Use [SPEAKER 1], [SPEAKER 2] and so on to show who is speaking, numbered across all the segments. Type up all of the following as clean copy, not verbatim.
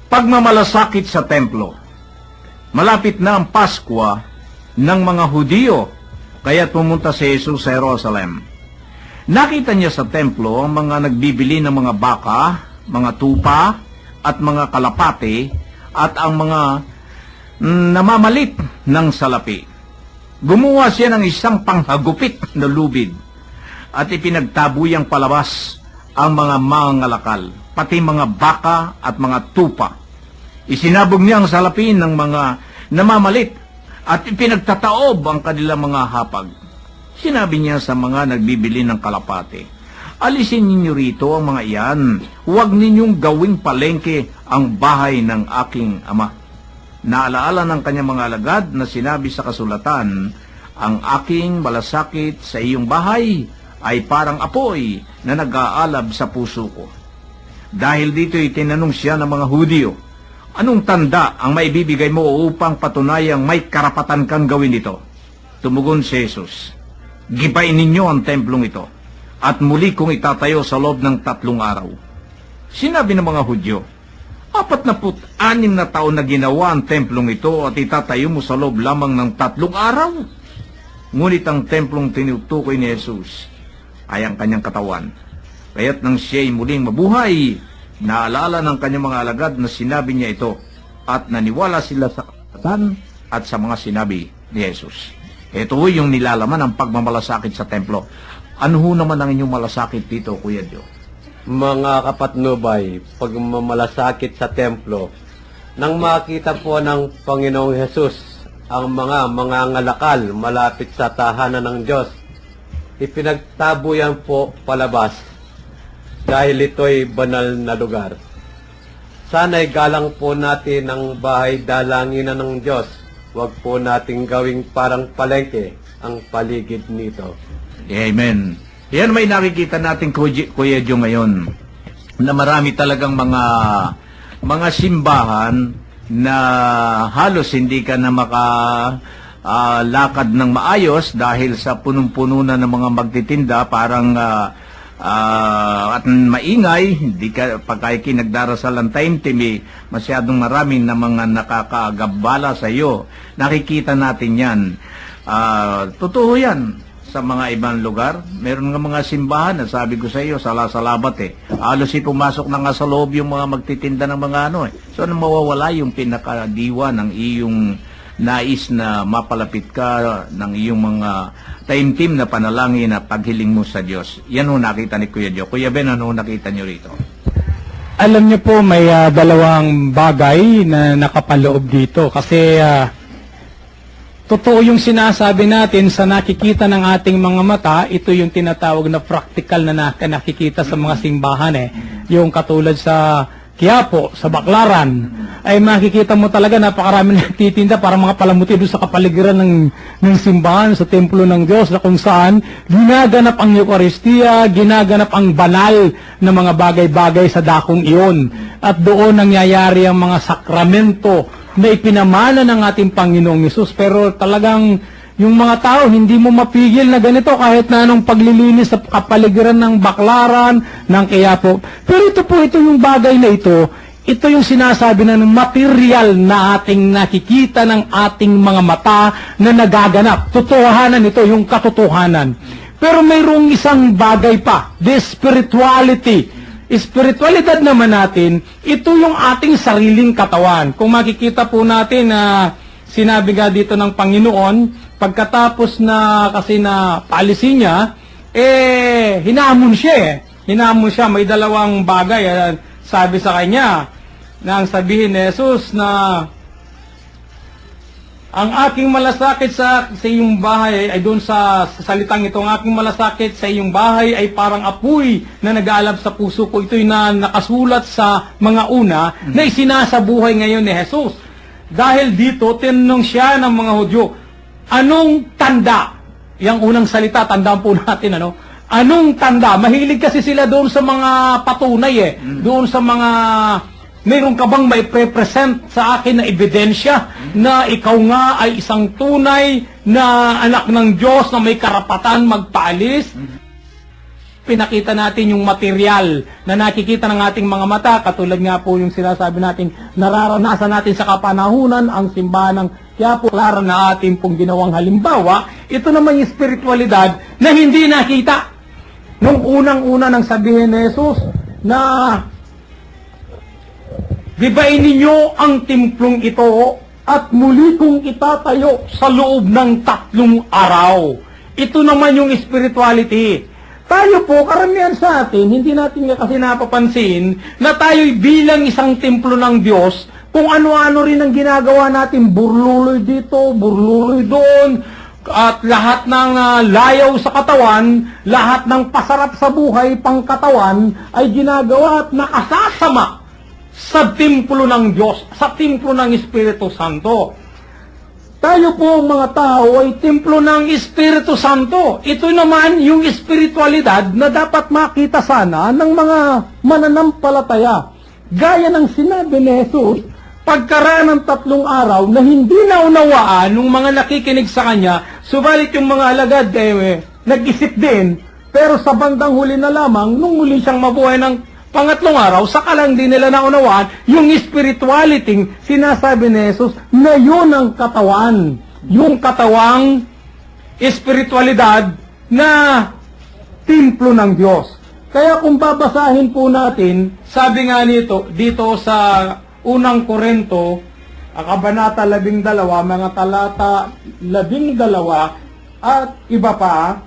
[SPEAKER 1] Pagmamalasakit sa templo. Malapit na ang Paskwa ng mga Hudiyo, kaya pumunta si Jesus sa Jerusalem. Nakita niya sa templo ang mga nagbibili ng mga baka, mga tupa, at mga kalapati, at ang mga namamalit ng salapi. Gumawa siya ng isang panghagupit na lubid, at ipinagtabuyang palabas ang mga mangangalakal, pati mga baka at mga tupa. Isinabog niya ang salapi ng mga namamalit at ipinagtataob ang kanilang mga hapag. Sinabi niya sa mga nagbibili ng kalapate, alisin ninyo rito ang mga iyan, huwag ninyong gawing palengke ang bahay ng aking ama. Naalaala ng kanyang mga alagad na sinabi sa kasulatan, ang aking malasakit sa iyong bahay ay parang apoy na nag-aalab sa puso ko. Dahil dito itinanong siya ng mga Hudiyo, anong tanda ang maibibigay mo upang patunayang may karapatan kang gawin ito? Tumugon si Jesus, gibain ninyo ang templong ito, at muli kong itatayo sa loob ng 3 araw. Sinabi ng mga Hudyo, 46 na taon na ginawa ang templong ito at itatayo mo sa loob lamang ng 3 araw? Ngunit ang templong tinutukoy ni Jesus ay ang kanyang katawan. Kaya't nang siya'y muling mabuhay, naalala ng kanyang mga alagad na sinabi niya ito at naniwala sila sa kasulatan at sa mga sinabi ni Jesus. Ito yung nilalaman ng pagmamalasakit sa templo. Ano ho naman ang inyong malasakit dito, Kuya Dio?
[SPEAKER 2] Mga kapatnubay, pagmamalasakit sa templo, nang makita po ng Panginoong Hesus ang mga mangangalakal malapit sa tahanan ng Diyos, ipinagtabuyan po palabas dahil ito'y banal na lugar. Sana'y galang po natin ang bahay dalanginan ng Diyos. Huwag po nating gawing parang palengke ang paligid nito.
[SPEAKER 1] Amen. Yan may nakikita natin, Kuya Dio, ngayon na marami talagang mga simbahan na halos hindi ka na lakad ng maayos dahil sa punong-puno na ng mga magtitinda, parang at maingay, hindi ka pagka nagdarasal ang taimtim, masyadong marami na mga nakakaagabala sa iyo. Nakikita natin yan. Totoo yan. Sa mga ibang lugar, meron nga mga simbahan na sabi ko sa iyo, salasalabat halos pumasok na nga sa loob yung mga magtitinda ng mga So, mawawala yung pinakadiwa ng iyong nais na mapalapit ka ng iyong mga taimtim na panalangin at paghiling mo sa Diyos. Yan ho nakita ni Kuya Dio. Kuya Ben, ano nakita niyo rito?
[SPEAKER 3] Alam niyo po, may dalawang bagay na nakapaloob dito. Kasi totoo yung sinasabi natin sa nakikita ng ating mga mata, ito yung tinatawag na practical na nakikita sa mga simbahan. Yung katulad sa Quiapo, sa Baclaran, ay makikita mo talaga napakarami nagtitinda para mga palamuti doon sa kapaligiran ng simbahan, sa templo ng Diyos, na kung saan ginaganap ang Eucharistia, ginaganap ang banal na mga bagay-bagay sa dakong iyon. At doon nangyayari ang mga sakramento na ipinamana ng ating Panginoong Hesus. Pero talagang yung mga tao, hindi mo mapigil na ganito kahit na anong paglilinis sa kapaligiran ng Baclaran, ng Quiapo. Pero ito yung bagay na ito yung sinasabi na material na ating nakikita ng ating mga mata na nagaganap. Totohanan ito, yung katotohanan. Pero mayroong isang bagay pa, the spirituality. Espiritualidad naman natin, ito yung ating sariling katawan. Kung makikita po natin na sinabi nga dito ng Panginoon, pagkatapos na kasi na paalisin niya, hinamon siya Hinamon siya, may dalawang bagay. Sabi sa kanya, na ang sabihin ni Jesus na ang aking malasakit sa iyong bahay ay doon sa salitang ito, ang aking malasakit sa iyong bahay ay parang apoy na nag-aalab sa puso ko. Ito'y na nakasulat sa mga una na isinasabuhay ngayon ni Jesus. Dahil dito, tinanong siya ng mga Hudyo, anong tanda? Yang unang salita, tandaan po natin, anong tanda? Mahilig kasi sila doon sa mga patunay doon sa mga mayroon ka bang may pre-present sa akin na ebidensya na ikaw nga ay isang tunay na anak ng Diyos na may karapatan magpaalis? pinakita natin yung material na nakikita ng ating mga mata, katulad nga po yung sinasabi natin, nararanasan natin sa kapanahunan, ang simbahan ng Quiapo, klaro na ating pong ginawang halimbawa. Ito naman yung spiritualidad na hindi nakita. Nung unang-una nang sabihin ni Jesus na gibain ninyo ang timplong ito at muli kong itatayo sa loob ng 3 araw. Ito naman yung spirituality. Tayo po, karamihan sa atin, hindi natin nga kasi napapansin na tayo'y bilang isang templo ng Diyos, kung ano-ano rin ang ginagawa natin, burluloy dito, burluloy doon, at lahat ng layaw sa katawan, lahat ng pasarap sa buhay, pangkatawan, ay ginagawa at nakasasama sa templo ng Diyos, sa templo ng Espiritu Santo. Tayo po mga tao ay templo ng Espiritu Santo. Ito naman yung espiritualidad na dapat makita sana ng mga mananampalataya. Gaya ng sinabi ni Jesus, pagkaraan ng 3 araw na hindi naunawaan ng mga nakikinig sa kanya, subalit yung mga alagad nag-isip din, pero sa bandang huli na lamang, nung muli siyang mabuhay ng 3 araw, saka lang din nila naunawaan yung spirituality, sinasabi ni Jesus, na yun ang katawan. Yung katawang espiritualidad na templo ng Diyos. Kaya kung babasahin po natin, sabi nga nito, dito sa unang Korinto, kabanata 12, mga talata 12, at iba pa,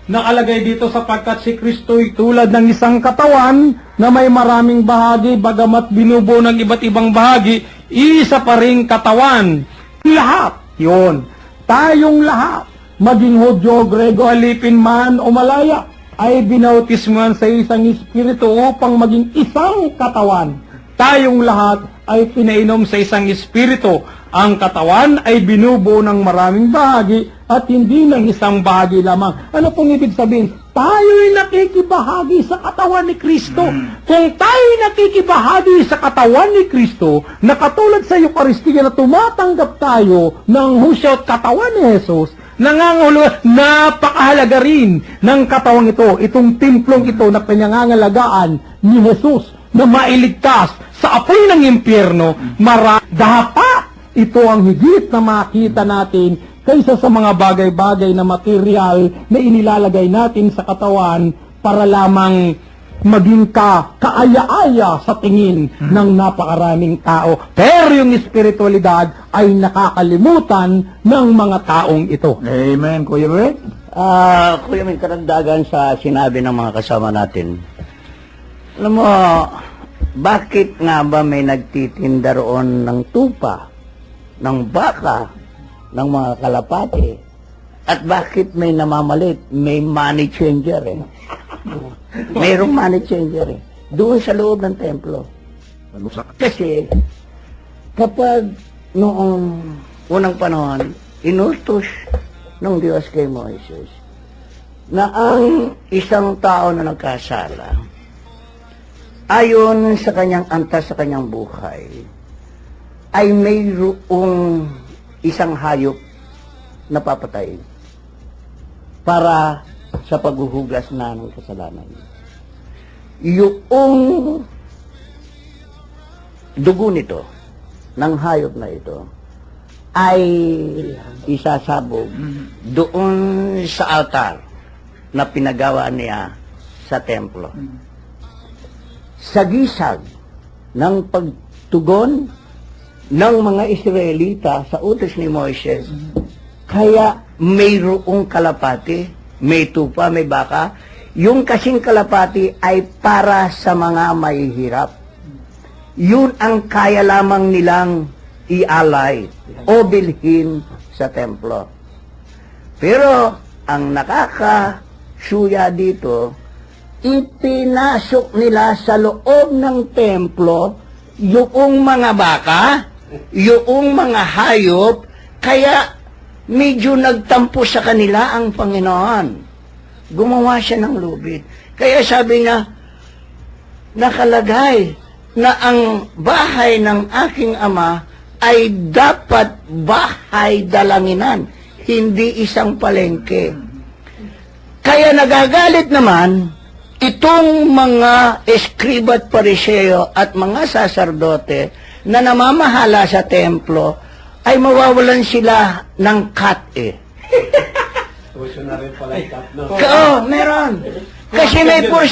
[SPEAKER 3] nakalagay dito sapagkat si Kristo'y tulad ng isang katawan na may maraming bahagi, bagamat binubuo ng iba't ibang bahagi, isa pa ring katawan. Lahat, yun. Tayong lahat, maging Hudyo, Grego, Alipin man o Malaya, ay binautismuhan sa isang espiritu upang maging isang katawan. Tayong lahat ay pinainom sa isang espiritu. Ang katawan ay binubuo ng maraming bahagi at hindi ng isang bahagi lamang. Ano pong ibig sabihin? Tayo'y nakikibahagi sa katawan ni Kristo. Kung tayo'y nakikibahagi sa katawan ni Kristo, na katulad sa Eucharistia na tumatanggap tayo ng husya at katawan ni Jesus, nangangahulugan, napakahalaga rin ng katawang ito, itong templong ito na pinangangalagaan ni Jesus, na mailigtas sa apoy ng impyerno, dapat ito ang higit na makita natin kaysa sa mga bagay-bagay na material na inilalagay natin sa katawan para lamang maging kaaya-aya sa tingin ng napakaraming tao. Pero yung espiritualidad ay nakakalimutan ng mga taong ito.
[SPEAKER 1] Amen, Kuya Rick.
[SPEAKER 4] Kuya, may karagdagan sa sinabi ng mga kasama natin. Alam mo, bakit nga ba may nagtitinda roon ng tupa, ng baka, ng mga kalapate, at bakit may namamalit? May money changer Mayroong money changer doon sa loob ng templo. Kasi, kapag noong unang panahon, inutos ng Diyos kay Moises na ang isang tao na nagkasala, ayon sa kanyang antas sa kanyang buhay, ay mayroong isang hayop na papatayin para sa paghuhugas na ng kasalanan. Yung dugo nito, ng hayop na ito, ay isasabog doon sa altar na pinagawa niya sa templo. Sa gisag ng pagtugon ng mga Israelita sa utos ni Moises, kaya mayroong kalapati, may tupa, may baka. Yung kasing kalapati ay para sa mga mahihirap. Yun ang kaya lamang nilang ialay o bilhin sa templo. Pero ang nakakasuya dito, ipinasok nila sa loob ng templo yung mga baka, yung mga hayop, kaya medyo nagtampo sa kanila ang Panginoon. Gumawa siya ng lubid. Kaya sabi niya, nakalagay na ang bahay ng aking ama ay dapat bahay dalanginan, hindi isang palengke. Kaya nagagalit naman itong mga eskriba at pariseo at mga saserdote na namamahala sa templo ay mawawalan sila ng cut eh.
[SPEAKER 2] Tuition na rin pala yung cut, no?
[SPEAKER 4] Oo, meron. Kasi may